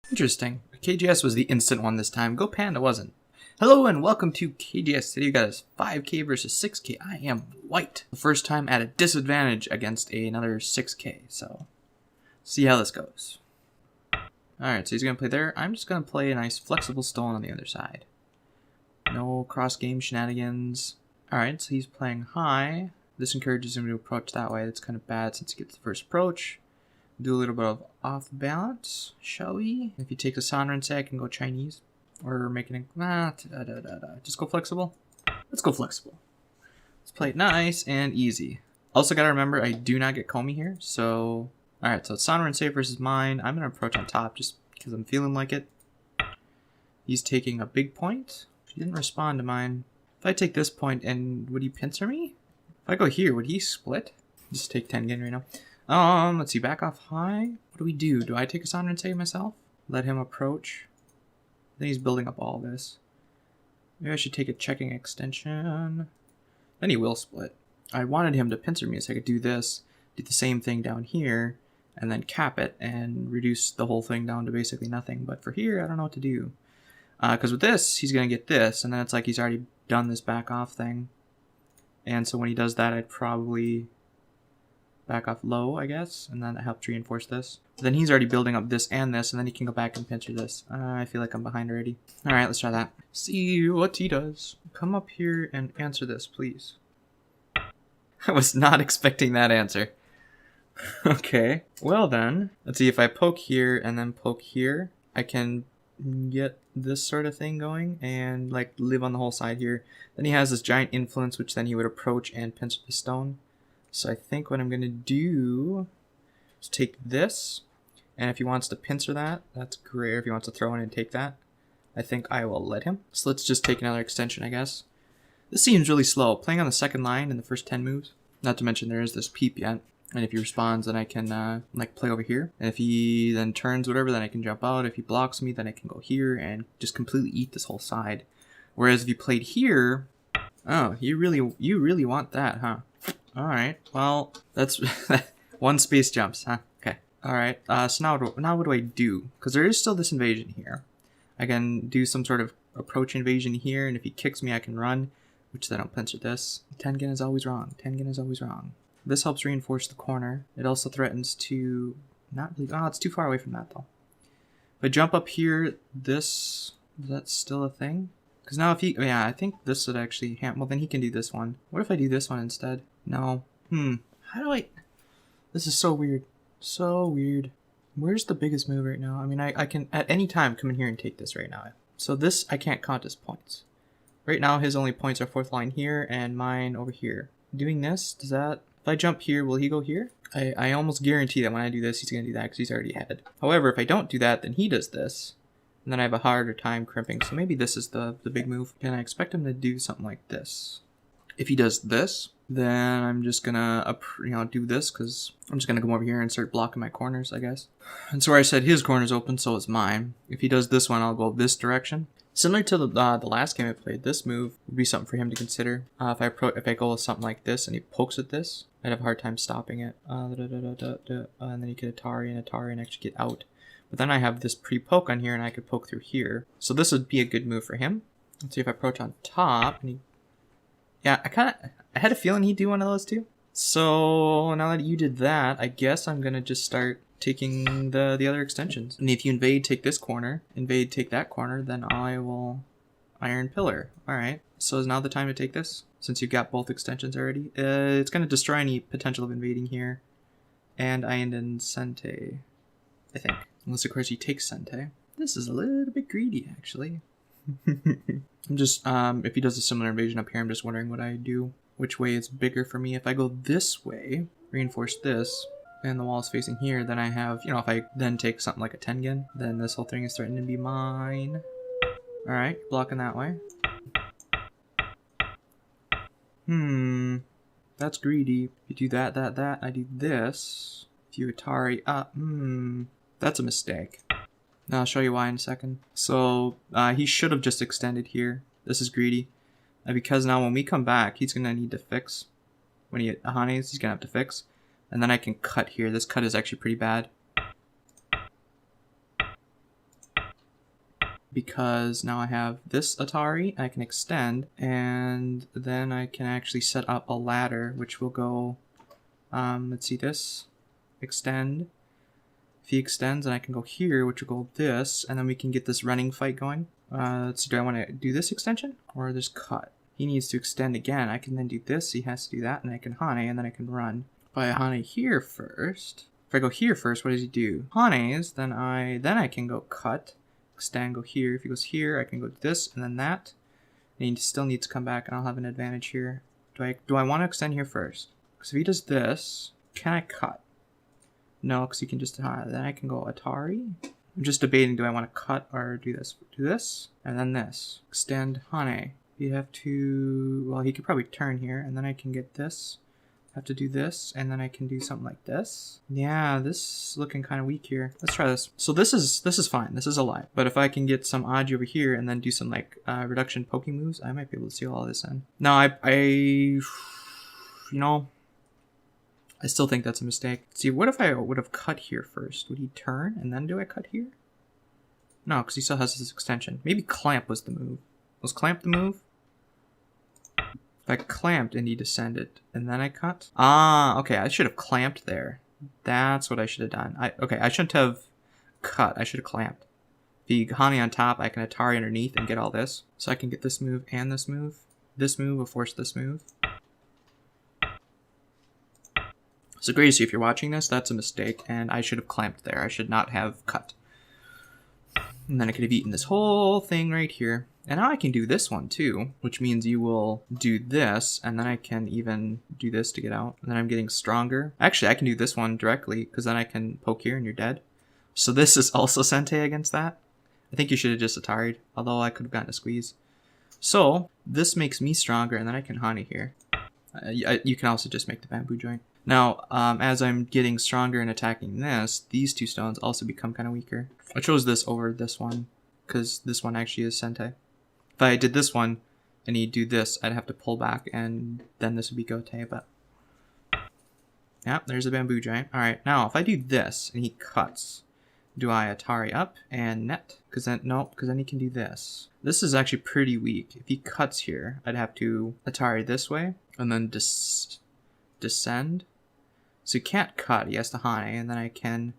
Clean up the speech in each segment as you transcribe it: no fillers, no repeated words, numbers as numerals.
Interesting. KGS was the instant one this time. Go Panda wasn't. Hello and welcome to KGS. Today we got us 5k versus 6k. I am white. The first time at a disadvantage against another 6k. So, see how this goes. Alright, so he's going to play there. I'm just going to play a nice flexible stone on the other side. No cross-game shenanigans. Alright, so he's playing high. This encourages him to approach that way. That's kind of bad since he gets the first approach. Do a little bit of off balance, shall we? If he takes a Sanra and say I can go Chinese. Or making it... Just go flexible? Let's go flexible. Let's play it nice and easy. Also gotta remember, I do not get Comey here, so... Alright, so it's Sanra and Say versus mine. I'm gonna approach on top just because I'm feeling like it. He's taking a big point. He didn't respond to mine. If I take this point, and would he pincer me? If I go here, would he split? Just take 10 again right now. Let's see, back off high. What do we do? Do I take a Sanra and Say myself? Let him approach. I think he's building up all this. Maybe I should take a checking extension. Then he will split. I wanted him to pincer me so I could do this, do the same thing down here, and then cap it and reduce the whole thing down to basically nothing. But for here, I don't know what to do. Because with this, he's going to get this, and then it's like he's already done this back off thing. And so when he does that, I'd probably back off low, I guess, and then that helps reinforce this. Then he's already building up this and this, and then he can go back and pincer this. I feel like I'm behind already. Alright, let's try that. See what he does. Come up here and answer this, please. I was not expecting that answer. Okay, well then, let's see, if I poke here and then poke here, I can get this sort of thing going and like live on the whole side here. Then he has this giant influence, which then he would approach and pincer the stone. So I think what I'm going to do is take this, and if he wants to pincer that, that's great. Or if he wants to throw in and take that, I think I will let him. So let's just take another extension, I guess. This seems really slow. Playing on the second line in the first 10 moves. Not to mention there is this peep yet. And if he responds, then I can like play over here. And if he then turns whatever, then I can jump out. If he blocks me, then I can go here and just completely eat this whole side. Whereas if you played here, oh, you really want that, huh? Alright, well, that's one space jumps, huh? Okay. Alright, so now what do I do? Because there is still this invasion here. I can do some sort of approach invasion here, and if he kicks me, I can run, which then I'll pincer this. Tengen is always wrong. Tengen is always wrong. This helps reinforce the corner. It also threatens to not really... Oh, it's too far away from that, though. If I jump up here, this... Is that still a thing? Because now if he... Yeah, I think this would actually... Well, then he can do this one. What if I do this one instead? No. How do I... This is so weird. So weird. Where's the biggest move right now? I mean, I can at any time come in here and take this right now. So this, I can't count as points. Right now, his only points are fourth line here and mine over here. Doing this, does that... If I jump here, will he go here? I almost guarantee that when I do this, he's going to do that because he's already ahead. However, if I don't do that, then he does this. And then I have a harder time crimping. So maybe this is the big move. And I expect him to do something like this. If he does this, then I'm just gonna do this because I'm just gonna come over here and start blocking my corners, I guess. And so where I said his corner's open, so is mine. If he does this one, I'll go this direction. Similar to the last game I played, this move would be something for him to consider. If I go with something like this and he pokes at this, I'd have a hard time stopping it. And then he could Atari and actually get out. But then I have this pre-poke on here and I could poke through here. So this would be a good move for him. Let's see if I approach on top and he... Yeah, I had a feeling he'd do one of those too. So now that you did that, I guess I'm gonna just start taking the other extensions. And if you invade, take this corner, invade, take that corner, then I will Iron Pillar. Alright, so is now the time to take this? Since you've got both extensions already. It's gonna destroy any potential of invading here. And I end in Sente, I think. Unless of course he takes Sente. This is a little bit greedy actually. I'm just, if he does a similar invasion up here, I'm just wondering what I do. Which way is bigger for me. If I go this way, reinforce this, and the wall is facing here, then I have, if I then take something like a Tengen, then this whole thing is threatening to be mine. Alright, blocking that way. That's greedy. If you do that, I do this. If you Atari up, that's a mistake. Now I'll show you why in a second. So he should have just extended here. This is greedy. Because now when we come back, he's going to need to fix. When he Ahanes, he's going to have to fix. And then I can cut here. This cut is actually pretty bad. because now I have this Atari, I can extend, and then I can actually set up a ladder, which will go, let's see this, extend. If he extends, then I can go here, which will go this, and then we can get this running fight going. Let's see, do I want to do this extension, or just cut? He needs to extend again. I can then do this, he has to do that, and I can Hane, and then I can run. If I Hane here first, if I go here first, what does he do? Hanes, then I can go cut, extend, go here. If he goes here, I can go to this, and then that. And he still needs to come back, and I'll have an advantage here. Do I want to extend here first? Because if he does this, can I cut? No, because he can just, then I can go Atari. I'm just debating, do I want to cut or do this? Do this, and then this. Extend Hane. You have to, well, he could probably turn here, and then I can get this. Have to do this, and then I can do something like this. Yeah, this is looking kind of weak here. Let's try this. So this is fine. This is alive. But if I can get some Aji over here and then do some like reduction poking moves, I might be able to seal all this in. No, you know, I still think that's a mistake. See, what if I would have cut here first? Would he turn and then do I cut here? No, because he still has this extension. Maybe clamp was the move. Was clamp the move? If I clamped and he descended and then I cut. Ah, okay, I should have clamped there. That's what I should have done. I shouldn't have cut. I should have clamped. If he Hani on top, I can Atari underneath and get all this. So I can get this move and this move. This move will force this move. So Gracie, if you're watching this, that's a mistake, and I should have clamped there. I should not have cut. And then I could have eaten this whole thing right here. And now I can do this one too, which means you will do this, and then I can even do this to get out. And then I'm getting stronger. Actually, I can do this one directly, because then I can poke here and you're dead. So this is also Sente against that. I think you should have just Atari'd, although I could have gotten a squeeze. So this makes me stronger, and then I can Hani here. You can also just make the bamboo joint. Now, as I'm getting stronger and attacking this, these two stones also become kind of weaker. I chose this over this one, because this one actually is Sente. If I did this one, and he'd do this, I'd have to pull back, and then this would be Gote, but... yeah, there's a bamboo giant. Alright, now, if I do this, and he cuts, do I Atari up and net? Because then, no, because then he can do this. This is actually pretty weak. If he cuts here, I'd have to Atari this way, and then descend. So he can't cut, he has to Hane, and then I can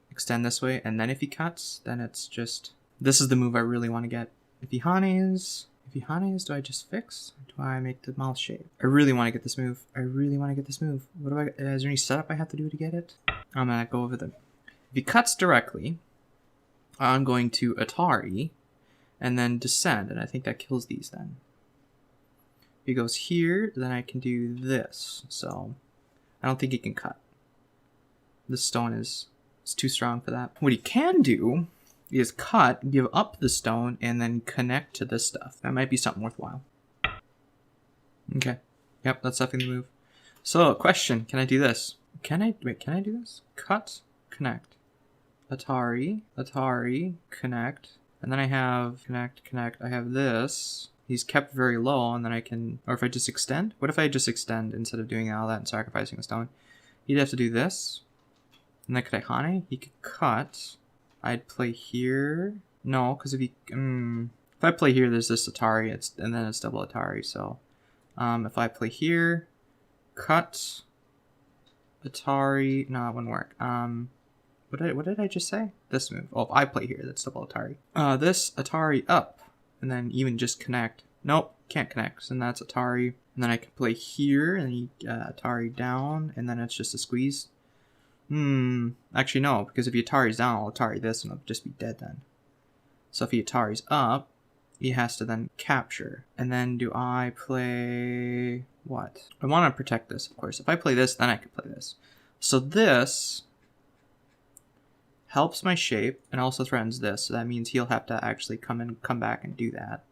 extend this way, and then if he cuts, then it's just... this is the move I really want to get. If he Hanes, do I just fix? Or do I make the mouth shape? I really want to get this move. What do is there any setup I have to do to get it? I'm gonna go over the... if he cuts directly, I'm going to Atari, and then descend, and I think that kills these then. If he goes here, then I can do this, so... I don't think he can cut. This stone is too strong for that. What he can do is cut, give up the stone, and then connect to this stuff. That might be something worthwhile. Okay. Yep, that's definitely the move. So, question. Can I do this? Can I do this? Cut, connect. Atari, connect. And then I have connect. I have this. He's kept very low, and then I can... or if I just extend? What if I just extend instead of doing all that and sacrificing a stone? He'd have to do this. And then could I Hane? He could cut. I'd play here. No, because if he... if I play here, there's this Atari, and then it's double Atari, so... if I play here, cut, Atari... no, it wouldn't work. What did I just say? This move. Oh, if I play here, that's double Atari. This Atari up. And then even just connect. Nope, can't connect. And that's Atari. And then I can play here, and Atari down, and then it's just a squeeze. Actually no, because if he Atari's down, I'll Atari this, and I'll just be dead then. So if he Atari's up, he has to then capture. And then do I play... what? I want to protect this, of course. If I play this, then I can play this. So this... helps my shape and also threatens this, so that means he'll have to actually come back and do that.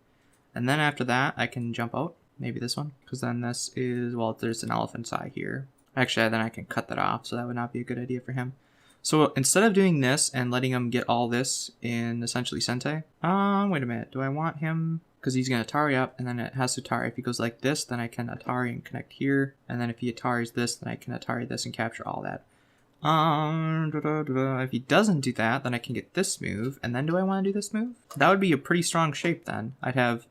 And then after that, I can jump out, maybe this one, because then this is, well, there's an elephant's eye here. Actually, then I can cut that off, so that would not be a good idea for him. So instead of doing this and letting him get all this in essentially Sente, wait a minute, do I want him? Because he's going to Atari up, and then it has to Atari. If he goes like this, then I can Atari and connect here, and then if he Atari's this, then I can Atari this and capture all that. If he doesn't do that, then I can get this move. And then do I want to do this move? That would be a pretty strong shape then. I'd have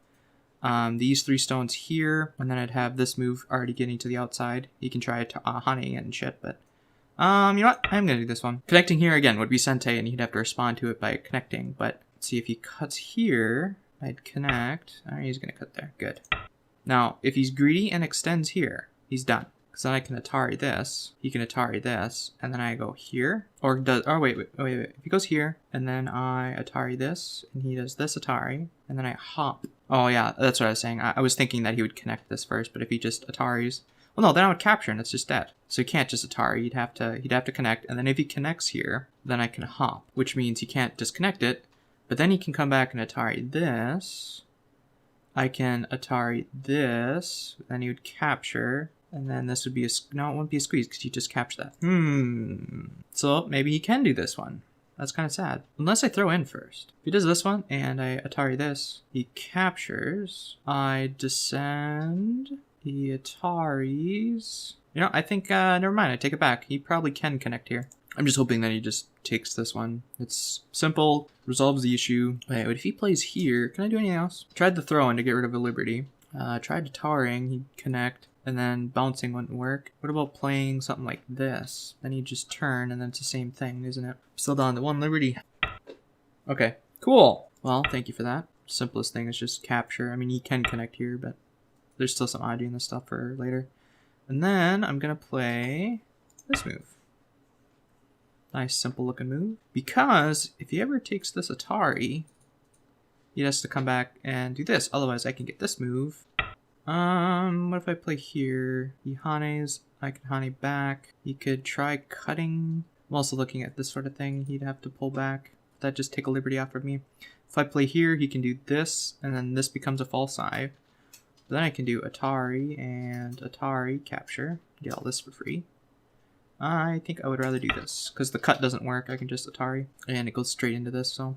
these 3 stones here, and then I'd have this move already getting to the outside. He can try to honey and shit, but you know what? I'm gonna do this one. Connecting here again would be Sente, and he'd have to respond to it by connecting. But let's see, if he cuts here, I'd connect. Alright, he's gonna cut there. Good. Now, if he's greedy and extends here, he's done. Because then I can Atari this, he can Atari this, and then I go here. Or does, oh wait. If he goes here, and then I Atari this, and he does this Atari, and then I hop. Oh yeah, that's what I was saying. I was thinking that he would connect this first, but if he just Ataris, well no, then I would capture and it's just dead. So he can't just Atari, he'd have to connect, and then if he connects here, then I can hop, which means he can't disconnect it, but then he can come back and Atari this. I can Atari this, then he would capture, and then this would be no, it wouldn't be a squeeze because you just capture that. So maybe he can do this one. That's kind of sad. Unless I throw in first. If he does this one, and I Atari this, he captures, I descend, he Ataris. You know, I think, never mind, I take it back. He probably can connect here. I'm just hoping that he just takes this one. It's simple, resolves the issue. Wait, but if he plays here, can I do anything else? Tried the throw in to get rid of a Liberty. Tried Ataring, he'd connect, and then bouncing wouldn't work. What about playing something like this? Then he'd just turn, and then it's the same thing, isn't it? Still down to 1 Liberty. Okay, cool. Well, thank you for that. Simplest thing is just capture. I mean, he can connect here, but there's still some oddity in this stuff for later. And then I'm gonna play this move. Nice, simple looking move. Because if he ever takes this Atari, he has to come back and do this. Otherwise, I can get this move. What if I play here? He Hanes, I can Hane back. He could try cutting. I'm also looking at this sort of thing. He'd have to pull back. That'd just take a Liberty off of me. If I play here, he can do this, and then this becomes a false eye. Then I can do Atari and Atari capture. Get all this for free. I think I would rather do this, because the cut doesn't work. I can just Atari, and it goes straight into this, so.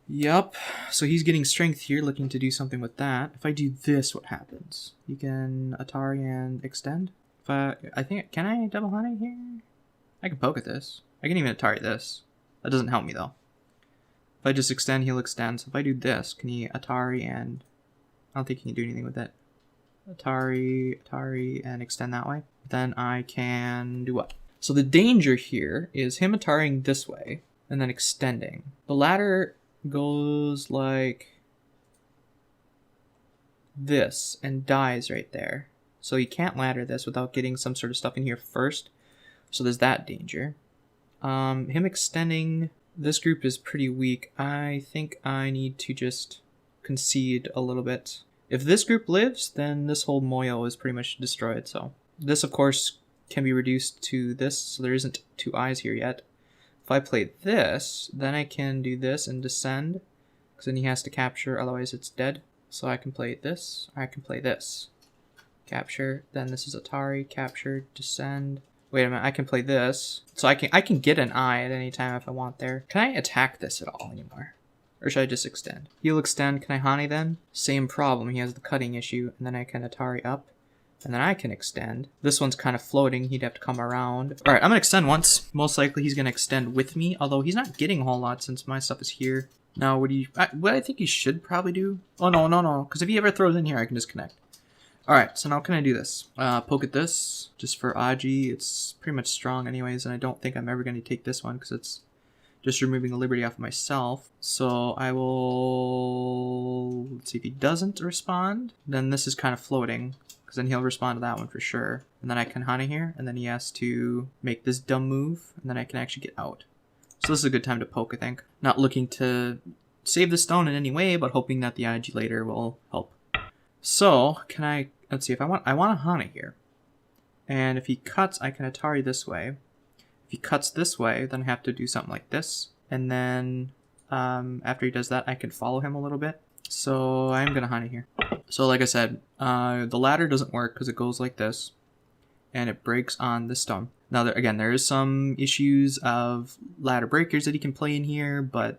Yup. So he's getting strength here, looking to do something with that. If I do this, what happens? You can Atari and extend. If I think, can I double honey here? I can poke at this. I can even Atari this. That doesn't help me, though. If I just extend, he'll extend. So if I do this, can he Atari and... I don't think he can do anything with it. Atari, and extend that way. Then I can do what? So the danger here is him Ataring this way, and then extending. The ladder goes like this, and dies right there. So you can't ladder this without getting some sort of stuff in here first. So there's that danger. Him extending, this group is pretty weak. I think I need to just concede a little bit. If this group lives, then this whole Moyo is pretty much destroyed. So this, of course, can be reduced to this, so there isn't 2 eyes here yet. If I play this, then I can do this and descend, because then he has to capture, otherwise it's dead. So I can play this, or I can play this. Capture, then this is Atari, capture, descend. Wait a minute, I can play this. So I can get an eye at any time if I want there. Can I attack this at all anymore? Or should I just extend? He'll extend, can I Hane then? Same problem, he has the cutting issue, and then I can Atari up. And then I can extend. This one's kind of floating. He'd have to come around. All right, I'm going to extend once. Most likely he's going to extend with me, although he's not getting a whole lot since my stuff is here. Now, what I think he should probably do... Oh, no. Because if he ever throws in here, I can just connect. All right, so now can I do this? Poke at this, just for Aji. It's pretty much strong anyways, and I don't think I'm ever going to take this one because it's just removing a Liberty off of myself. So I will... Let's see if he doesn't respond. Then this is kind of floating. Then he'll respond to that one for sure. And then I can Hana here, and then he has to make this dumb move, and then I can actually get out. So this is a good time to poke, I think. Not looking to save the stone in any way, but hoping that the IG later will help. So, can I... Let's see, if I want a Hana here. And if he cuts, I can Atari this way. If he cuts this way, then I have to do something like this. And then, after he does that, I can follow him a little bit. So, I'm gonna Hana here. So like I said, the ladder doesn't work because it goes like this, and it breaks on this stone. Now, there is some issues of ladder breakers that he can play in here, but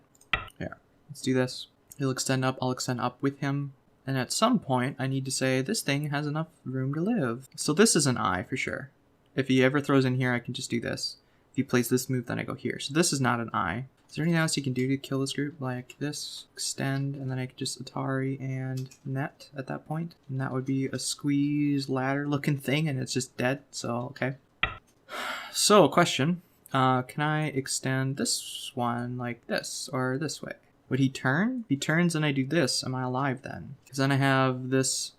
yeah, let's do this. He'll extend up, I'll extend up with him, and at some point, I need to say this thing has enough room to live. So this is an eye for sure. If he ever throws in here, I can just do this. If he plays this move, then I go here. So this is not an I. Is there anything else you can do to kill this group? Like this, extend, and then I could just Atari and net at that point. And that would be a squeeze ladder looking thing, and it's just dead. So, okay. So, question. Can I extend this one like this or this way? Would he turn? If he turns and I do this, am I alive then? Because then I have this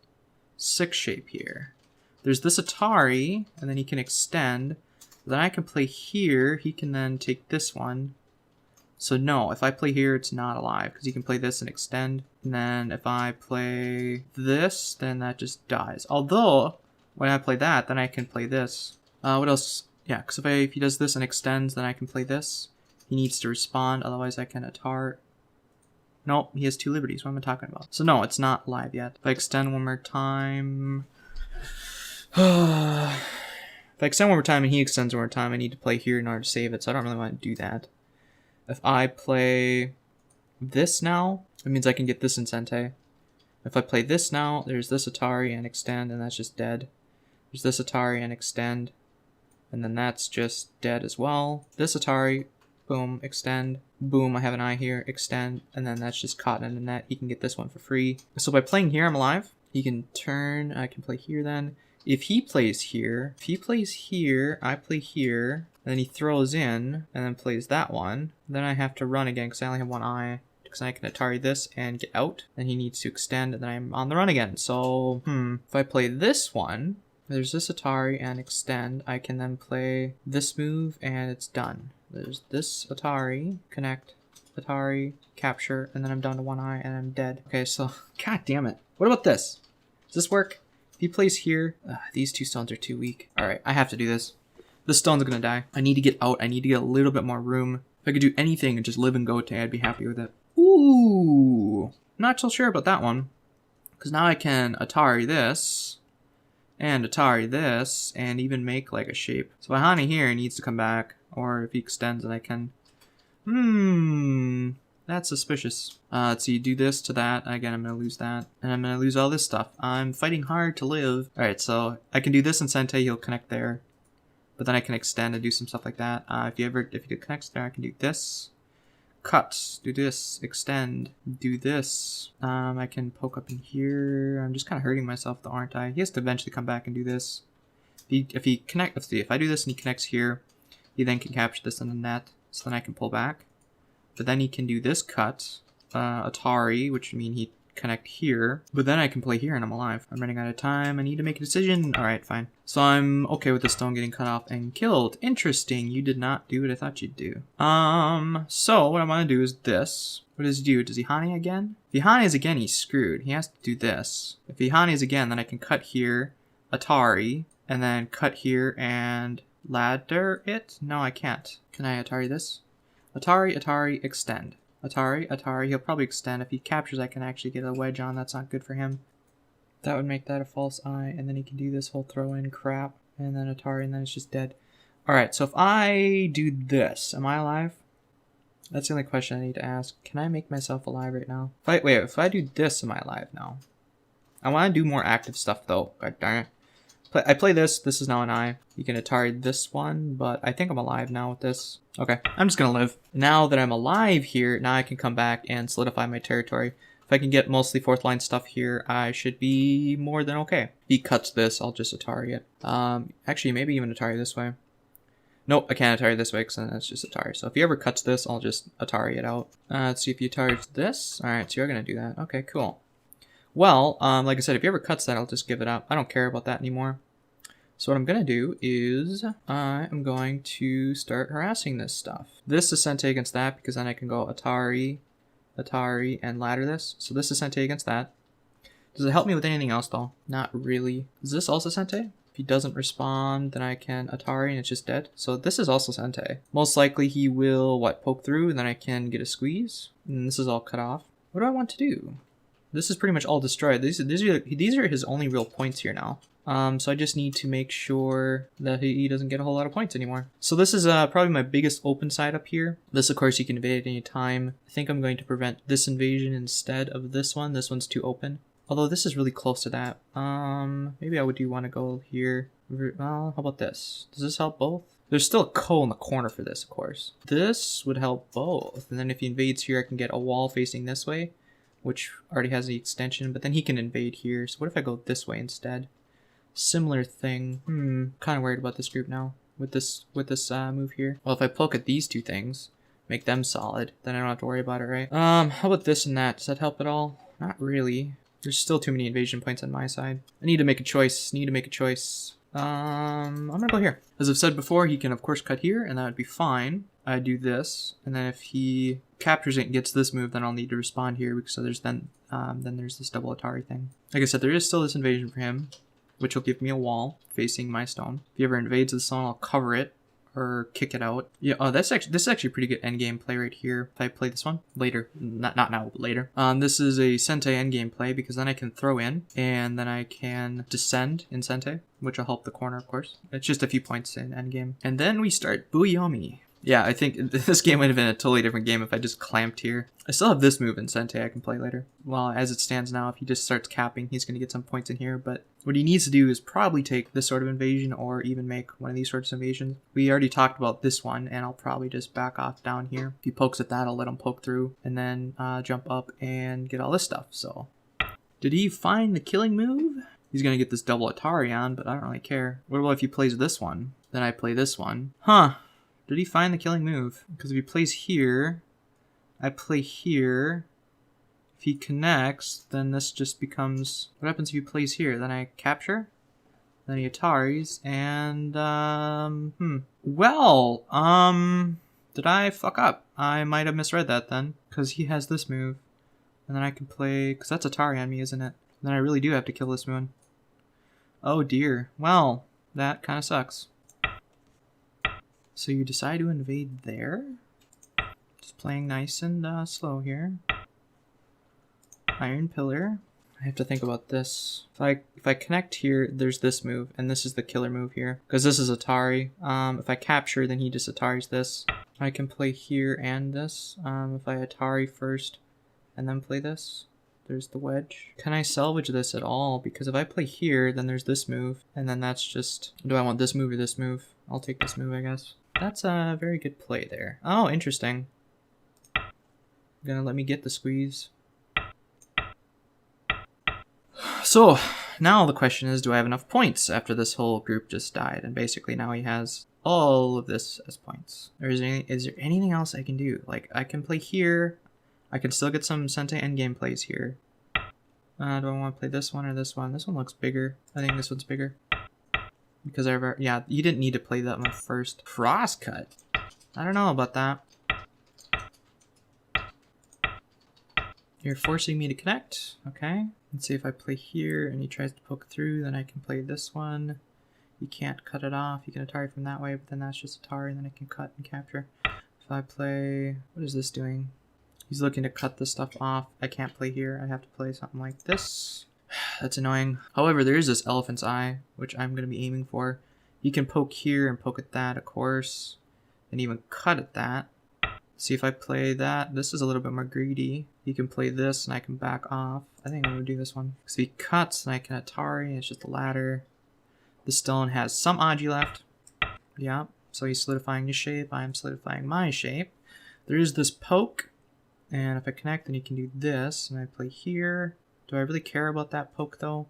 6 shape here. There's this Atari, and then he can extend. Then I can play here. He can then take this one. So no, if I play here, it's not alive because he can play this and extend. And then if I play this, then that just dies. Although, when I play that, then I can play this. What else? Yeah, because if he does this and extends, then I can play this. He needs to respond, otherwise I can Atari. Nope, he has 2 liberties. What am I talking about? So no, it's not live yet. If I extend one more time... If I extend one more time and he extends one more time, I need to play here in order to save it, so I don't really want to do that. If I play this now, it means I can get this in Sente. If I play this now, there's this Atari and extend, and that's just dead. There's this Atari and extend, and then that's just dead as well. This Atari, boom, extend, boom, I have an eye here, extend, and then that's just caught in the net. He can get this one for free. So by playing here, I'm alive. He can turn, I can play here then. If he plays here, I play here, and then he throws in, and then plays that one, then I have to run again because I only have one eye. Because I can Atari this and get out, then he needs to extend, and then I'm on the run again. So, if I play this one, there's this Atari and extend, I can then play this move, and it's done. There's this Atari, connect, Atari, capture, and then I'm down to one eye, and I'm dead. Okay, so, god damn it. What about this? Does this work? If he plays here, these 2 stones are too weak. Alright, I have to do this. This stone's gonna die. I need to get out. I need to get a little bit more room. If I could do anything and just live in Gote, I'd be happy with it. Ooh! Not so sure about that one. Because now I can Atari this, and even make like a shape. So Vahani here needs to come back, or if he extends then I can... That's suspicious. So you do this to that. Again, I'm going to lose that. And I'm going to lose all this stuff. I'm fighting hard to live. Alright, so I can do this in Sente. He'll connect there. But then I can extend and do some stuff like that. If he connects there, I can do this. Cut. Do this. Extend. Do this. I can poke up in here. I'm just kind of hurting myself though, aren't I? He has to eventually come back and do this. If I do this and he connects here, he then can capture this in the net. So then I can pull back. But then he can do this cut, Atari, which would mean he'd connect here. But then I can play here and I'm alive. I'm running out of time. I need to make a decision. Alright, fine. So I'm okay with the stone getting cut off and killed. Interesting. You did not do what I thought you'd do. So what I'm going to do is this. What does he do? Does he Hani again? If he Hanis again, he's screwed. He has to do this. If he Hanis again, then I can cut here, Atari, and then cut here and ladder it? No, I can't. Can I Atari this? Atari, extend. Atari, he'll probably extend. If he captures, I can actually get a wedge on. That's not good for him. That would make that a false eye, and then he can do this whole throw-in crap, and then Atari, and then it's just dead. Alright, so if I do this, am I alive? That's the only question I need to ask. Can I make myself alive right now? If I do this, am I alive now? I want to do more active stuff, though. God darn it. I play this. This is now an eye. You can Atari this one, but I think I'm alive now with this. Okay, I'm just gonna live. Now that I'm alive here, now I can come back and solidify my territory. If I can get mostly 4th line stuff here, I should be more than okay. If he cuts this, I'll just Atari it. Actually, maybe even Atari this way. Nope, I can't Atari this way because then that's just Atari. So if he ever cuts this, I'll just Atari it out. Let's see if he Ataris this. Alright, so you're gonna do that. Okay, cool. Well, like I said, if he ever cuts that, I'll just give it up. I don't care about that anymore. So what I'm going to do is I am going to start harassing this stuff. This is Sente against that because then I can go Atari, and ladder this. So this is Sente against that. Does it help me with anything else though? Not really. Is this also Sente? If he doesn't respond, then I can Atari and it's just dead. So this is also Sente. Most likely he will, poke through and then I can get a squeeze. And this is all cut off. What do I want to do? This is pretty much all destroyed. These are his only real points here now. So I just need to make sure that he doesn't get a whole lot of points anymore. So this is probably my biggest open side up here. This, of course, you can invade at any time. I think I'm going to prevent this invasion instead of this one. This one's too open. Although this is really close to that. Maybe I would want to go here. Well, how about this? Does this help both? There's still a Ko in the corner for this, of course. This would help both. And then if he invades here, I can get a wall facing this way, which already has the extension, but then he can invade here. So what if I go this way instead? Similar thing. Kind of worried about this group now with this move here. Well, if I poke at these two things, make them solid, then I don't have to worry about it, right? How about this and that? Does that help at all? Not really. There's still too many invasion points on my side. I need to make a choice. I'm gonna go here. As I've said before, he can of course cut here, and that would be fine. I do this, and then if he captures it and gets this move, then I'll need to respond here, because so there's then there's this double Atari thing. Like I said, there is still this invasion for him, which will give me a wall facing my stone. If he ever invades the stone, I'll cover it or kick it out. Yeah, oh, this is actually a pretty good endgame play right here. If I play this one later, not now, but later. This is a Sente endgame play, because then I can throw in, and then I can descend in Sente, which will help the corner, of course. It's just a few points in endgame. And then we start Buyomi. Yeah, I think this game would have been a totally different game if I just clamped here. I still have this move in Sente I can play later. Well, as it stands now, if he just starts capping, he's going to get some points in here. But what he needs to do is probably take this sort of invasion, or even make one of these sorts of invasions. We already talked about this one, and I'll probably just back off down here. If he pokes at that, I'll let him poke through, and then jump up and get all this stuff. So, did he find the killing move? He's going to get this double Atari on, but I don't really care. What about if he plays this one? Then I play this one. Huh. Did he find the killing move? Because if he plays here, I play here. If he connects, then this just becomes... What happens if he plays here? Then I capture. Then he Ataris. And, Well, did I fuck up? I might have misread that then. Because he has this move. And then I can play... Because that's Atari on me, isn't it? Then I really do have to kill this one. Oh dear. Well, that kind of sucks. So you decide to invade there? Just playing nice and slow here. Iron Pillar. I have to think about this. If I connect here, there's this move, and this is the killer move here. Because this is Atari. If I capture, then he just Ataris this. I can play here and this. If I Atari first, and then play this. There's the wedge. Can I salvage this at all? Because if I play here, then there's this move. And then that's just... Do I want this move or this move? I'll take this move, I guess. That's a very good play there. Oh, interesting. Gonna let me get the squeeze. So, now the question is, do I have enough points after this whole group just died? And basically now he has all of this as points. Or is there anything else I can do? Like, I can play here. I can still get some Sente endgame plays here. Do I want to play this one or this one? This one looks bigger. I think this one's bigger. Because yeah, you didn't need to play that one first. Crosscut. I don't know about that. You're forcing me to connect. Okay. Let's see if I play here and he tries to poke through, then I can play this one. You can't cut it off. You can Atari from that way, but then that's just Atari, and then I can cut and capture. If I play... What is this doing? He's looking to cut this stuff off. I can't play here. I have to play something like this. That's annoying. However, there is this elephant's eye, which I'm going to be aiming for. You can poke here and poke at that, of course, and even cut at that. See if I play that. This is a little bit more greedy. You can play this and I can back off. I think I'm going to do this one. Because if he cuts, then I can Atari. It's just a ladder. The stone has some Aji left. Yeah, so he's solidifying his shape. I'm solidifying my shape. There is this poke. And if I connect, then he can do this. And I play here. Do I really care about that poke, though?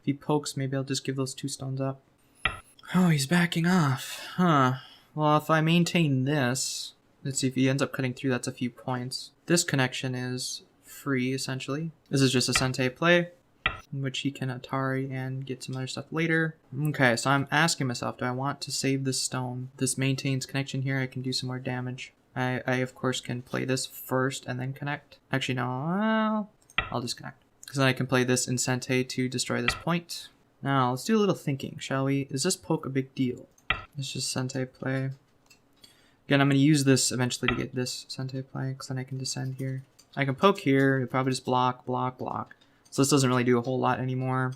If he pokes, maybe I'll just give those two stones up. Oh, he's backing off. Huh. Well, if I maintain this... Let's see, if he ends up cutting through, that's a few points. This connection is free, essentially. This is just a Sente play, in which he can Atari and get some other stuff later. Okay, so I'm asking myself, do I want to save this stone? This maintains connection here, I can do some more damage. I of course, can play this first and then connect. Actually, no, well, I'll just connect. Because then I can play this in Sente to destroy this point. Now, let's do a little thinking, shall we? Is this poke a big deal? It's just Sente play. Again, I'm going to use this eventually to get this Sente play, because then I can descend here. I can poke here, probably just block, block, block. So this doesn't really do a whole lot anymore.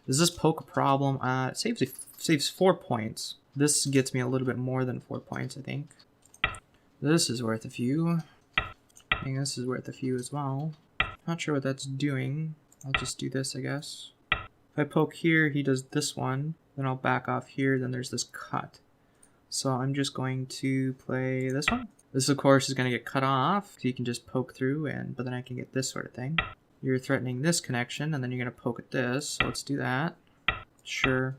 Is this poke a problem? It saves 4 points. This gets me a little bit more than 4 points, I think. This is worth a few. I think this is worth a few as well. Not sure what that's doing. I'll just do this, I guess. If I poke here, he does this one. Then I'll back off here, then there's this cut. So I'm just going to play this one. This, of course, is going to get cut off, so you can just poke through, but then I can get this sort of thing. You're threatening this connection, and then you're going to poke at this, so let's do that. Sure.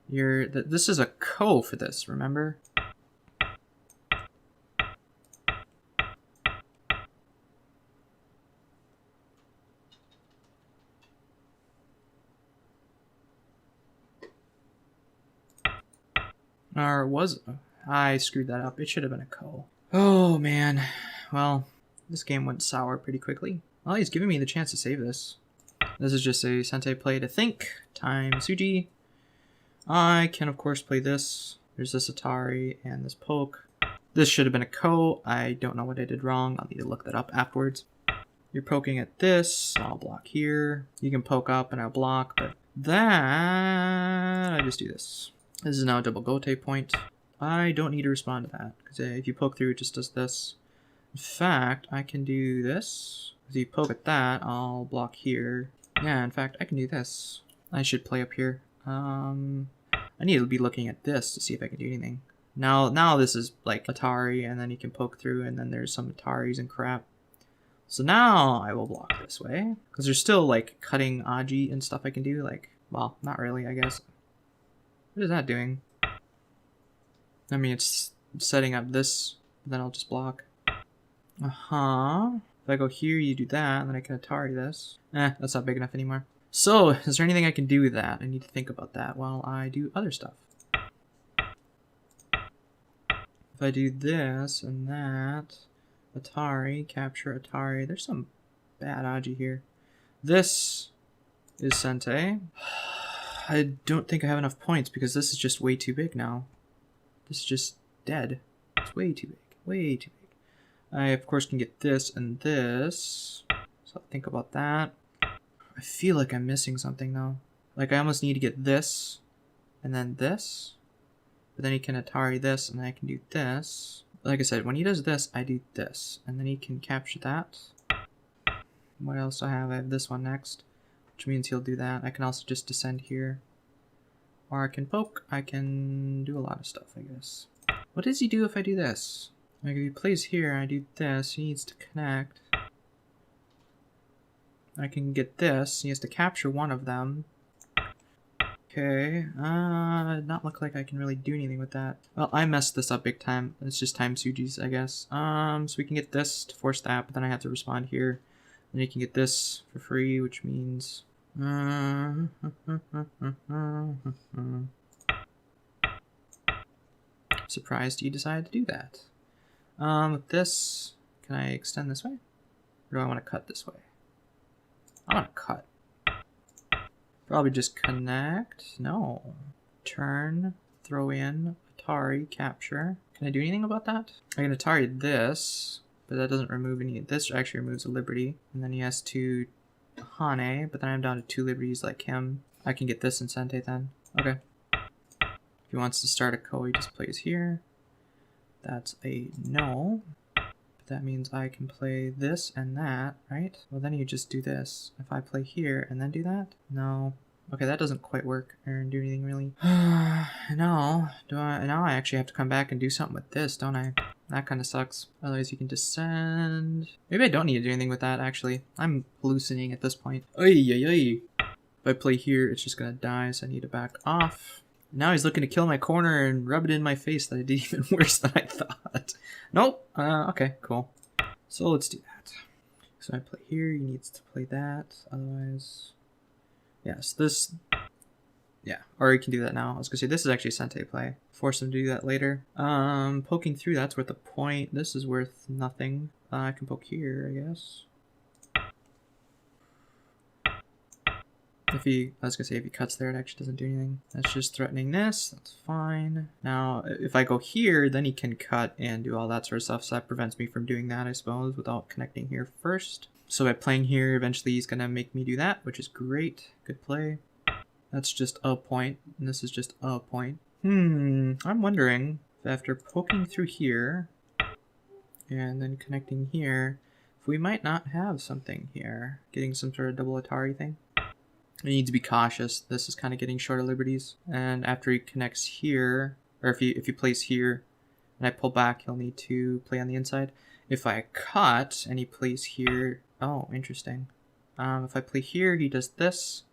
This is a ko for this, remember? Or was... I screwed that up. It should have been a ko. Oh, man. Well, this game went sour pretty quickly. Well, he's giving me the chance to save this. This is just a Sente play to think. Time Suji. I can, of course, play this. There's this Atari and this poke. This should have been a ko. I don't know what I did wrong. I'll need to look that up afterwards. You're poking at this. I'll block here. You can poke up and I'll block, but that... I just do this. This is now a double gote point. I don't need to respond to that, because if you poke through, it just does this. In fact, I can do this. If you poke at that, I'll block here. Yeah, in fact, I can do this. I should play up here. I need to be looking at this to see if I can do anything. Now this is like Atari, and then you can poke through, and then there's some Ataris and crap. So now I will block this way, because there's still like cutting Aji and stuff I can do. Like, well, not really, I guess. What is that doing? I mean, it's setting up this, then I'll just block. If I go here, you do that, and then I can Atari this. That's not big enough anymore. So, is there anything I can do with that? I need to think about that while I do other stuff. If I do this and that, Atari, capture Atari. There's some bad Aji here. This is Sente. I don't think I have enough points because this is just way too big now. This is just dead. It's way too big. Way too big. I, of course, can get this and this. So I'll think about that. I feel like I'm missing something, though. Like, I almost need to get this and then this. But then he can Atari this, and then I can do this. Like I said, when he does this, I do this. And then he can capture that. What else do I have? I have this one next, which means he'll do that. I can also just descend here. Or I can poke. I can do a lot of stuff, I guess. What does he do if I do this? Like, if he plays here, I do this. He needs to connect. I can get this. He has to capture one of them. Okay. Not look like I can really do anything with that. Well, I messed this up big time. It's just time Suji's, I guess. So we can get this to force that, but then I have to respond here. Then you can get this for free, which means... Surprised you decided to do that. With this, can I extend this way? Or do I want to cut this way? I want to cut. Probably just connect. No. Turn, throw in, Atari, capture. Can I do anything about that? I can Atari this, but that doesn't remove any. This actually removes a liberty. And then he has to Hane, but then I'm down to 2 liberties like him. I can get this in Sente then. Okay. If he wants to start a ko, he just plays here. That's a no. But that means I can play this and that, right? Well, then you just do this. If I play here and then do that? No. Okay, that doesn't quite work or do anything really. No. Now I actually have to come back and do something with this, don't I? That kind of sucks. Otherwise you can descend. Maybe I don't need to do anything with that, actually. I'm hallucinating at this point. Oy, oy, oy. If I play here, it's just gonna die, so I need to back off. Now he's looking to kill my corner and rub it in my face that I did even worse than I thought. Nope. Okay, cool. So let's do that. So I play here, he needs to play that. Otherwise... Yes, this... Yeah, or you can do that now. I was gonna say, this is actually a Sente play. Force him to do that later. Poking through, that's worth a point. This is worth nothing. I can poke here, I guess. I was gonna say, if he cuts there, it actually doesn't do anything. That's just threatening this. That's fine. Now, if I go here, then he can cut and do all that sort of stuff. So that prevents me from doing that, I suppose, without connecting here first. So by playing here, eventually he's gonna make me do that, which is great. Good play. That's just a point, and this is just a point. I'm wondering if after poking through here and then connecting here, if we might not have something here. Getting some sort of double Atari thing. You need to be cautious. This is kind of getting shorter liberties. And after he connects here, or if he plays here, and I pull back, he'll need to play on the inside. If I cut and he plays here, oh, interesting. If I play here, he does this,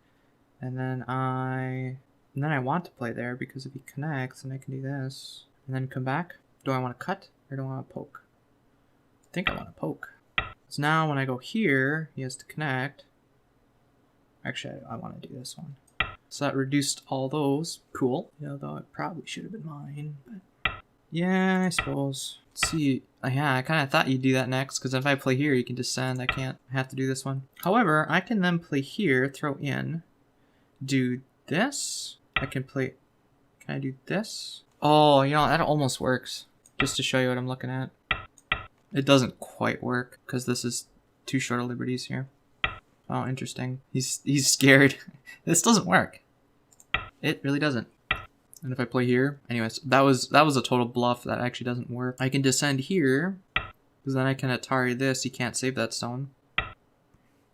and then I want to play there because if he connects, then I can do this, and then come back. Do I want to cut or do I want to poke? I think I want to poke. So now when I go here, he has to connect. Actually, I want to do this one. So that reduced all those. Cool. Yeah, although it probably should have been mine, but yeah, I suppose. Let's see. Yeah, I kind of thought you'd do that next, because if I play here, you can descend. I can't. I have to do this one. However, I can then play here, throw in, do this. I can play. Can I do this? Oh, you know, that almost works. Just to show you what I'm looking at. It doesn't quite work, because this is too short of liberties here. Oh, interesting. He's scared. This doesn't work. It really doesn't. And if I play here, anyways, that was a total bluff. That actually doesn't work. I can descend here, because then I can Atari this. He can't save that stone.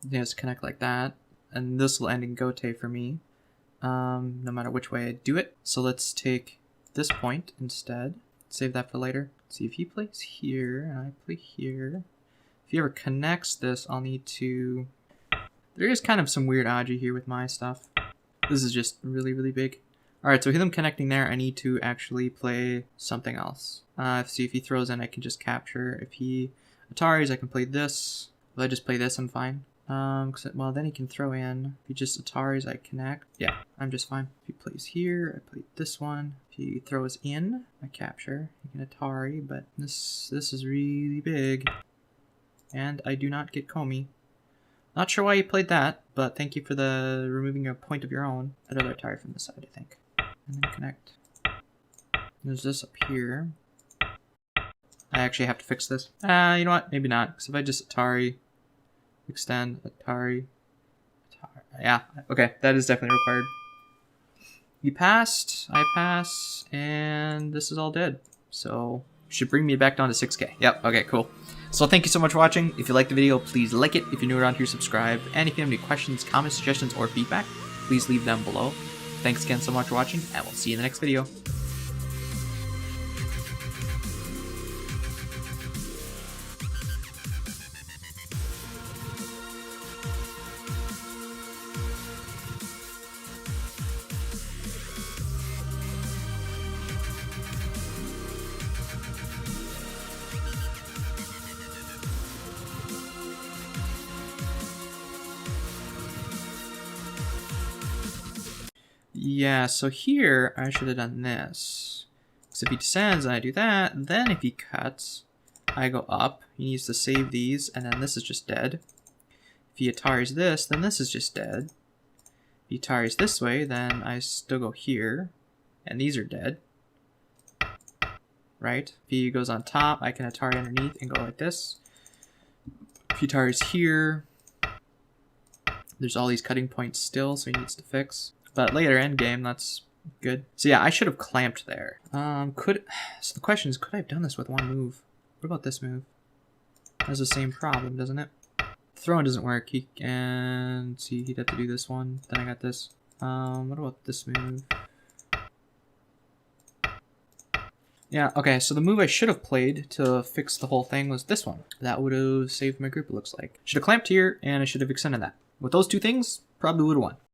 He has to connect like that, and this will end in Gote for me, no matter which way I do it. So let's take this point instead. Save that for later. See if he plays here and I play here. If he ever connects this, I'll need to. There is kind of some weird agi here with my stuff. This is just really, really big. Alright, so with him connecting there, I need to actually play something else. See if he throws in, I can just capture. If he Ataris, I can play this. If I just play this, I'm fine. Well, then he can throw in. If he just Ataris, I connect. Yeah, I'm just fine. If he plays here, I play this one. If he throws in, I capture. He can Atari, but this is really big. And I do not get Komi. Not sure why you played that, but thank you for the removing a point of your own. I'd rather Atari from this side, I think. And then connect. There's this up here. I actually have to fix this. You know what? Maybe not. Because if I just Atari, extend, Atari. Yeah, okay. That is definitely required. You passed, I pass, and this is all dead. So, should bring me back down to 6K. Yep, okay, cool. So thank you so much for watching. If you liked the video, please like it. If you're new around here, subscribe. And if you have any questions, comments, suggestions, or feedback, please leave them below. Thanks again so much for watching, and we'll see you in the next video. Yeah, so here I should have done this. So if he descends and I do that, then if he cuts, I go up. He needs to save these, and then this is just dead. If he Ataris this, then this is just dead. If he Ataris this way, then I still go here, and these are dead. Right? If he goes on top, I can Atari underneath and go like this. If he Ataris here, there's all these cutting points still, so he needs to fix. But later end game, that's good. So yeah, I should have clamped there. So the question is, could I have done this with one move? What about this move? Has the same problem, doesn't it? Throwing doesn't work. He can see he'd have to do this one. Then I got this. What about this move? Yeah, okay, so the move I should have played to fix the whole thing was this one. That would have saved my group, it looks like. Should have clamped here, and I should have extended that. With those two things, probably would have won.